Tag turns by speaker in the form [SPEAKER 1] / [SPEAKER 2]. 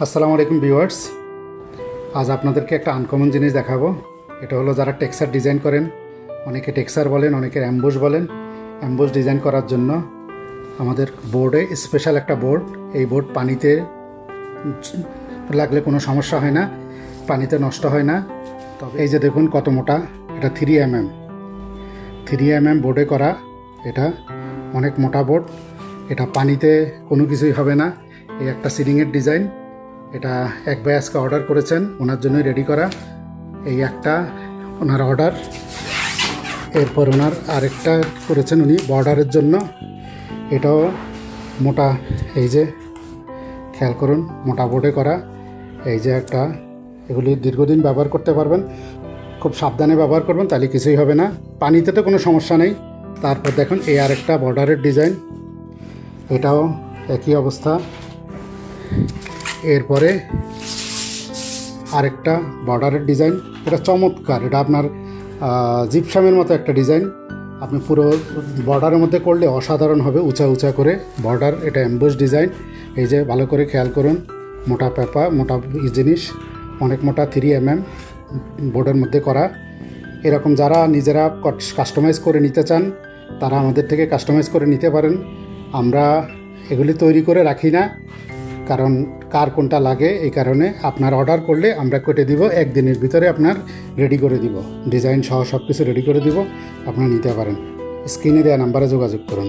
[SPEAKER 1] আসসালামু আলাইকুম ভিউয়ার্স। আজ আপনাদেরকে একটা আনকমন জিনিস দেখাবো। এটা হলো যারা টেক্সচার ডিজাইন করেন, অনেকে টেক্সচার বলেন, অনেকে অ্যাম্বুশ বলেন। অ্যাম্বুশ ডিজাইন করার জন্য আমাদের বোর্ডে স্পেশাল একটা বোর্ড। এই বোর্ড পানিতে লাগলে কোনো সমস্যা হয় না, পানিতে নষ্ট হয় না। তবে এই যে দেখুন কত মোটা, এটা 3mm বোর্ডে করা। এটা অনেক মোটা বোর্ড, এটা পানিতে কোনো কিছুই হবে না। এই একটা সিলিংয়ের ডিজাইন, এটা এক ভাই আজকে অর্ডার করেছেন, ওনার জন্যই রেডি করা। এই একটা ওনার অর্ডার, এরপর ওনার আরেকটা করেছেন উনি বর্ডারের জন্য। এটাও মোটা, এই যে খেয়াল করুন, মোটা বোর্ডে করা। এই যে একটা, এগুলি দীর্ঘদিন ব্যবহার করতে পারবেন, খুব সাবধানে ব্যবহার করবেন, তাহলে কিছুই হবে না। পানিতে তো কোনো সমস্যা নেই। তারপর দেখুন এই আরেকটা বর্ডারের ডিজাইন, এটাও একই অবস্থা। এরপরে আরেকটা বর্ডারের ডিজাইন, এটা চমৎকার, এটা আপনার জিপসামের মতো একটা ডিজাইন। আপনি পুরো বর্ডারের মধ্যে করলে অসাধারণ হবে, উঁচা উঁচা করে বর্ডার। এটা এমবোস ডিজাইন। এই যে ভালো করে খেয়াল করুন, মোটা পেপা, মোটা জিনিস, অনেক মোটা 3mm বোর্ডের মধ্যে করা। এরকম যারা নিজেরা কাস্টমাইজ করে নিতে চান, তারা আমাদের থেকে কাস্টমাইজ করে নিতে পারেন। আমরা এগুলি তৈরি করে রাখি না, কারণ কার কোনটা লাগে, এই কারণে আপনার অর্ডার করলে আমরা কেটে দিব, একদিনের ভিতরে আপনার রেডি করে দিব, ডিজাইন সহ সব কিছু রেডি করে দিব, আপনারা নিতে পারেন। স্ক্রিনে দেওয়া নাম্বারে যোগাযোগ করুন।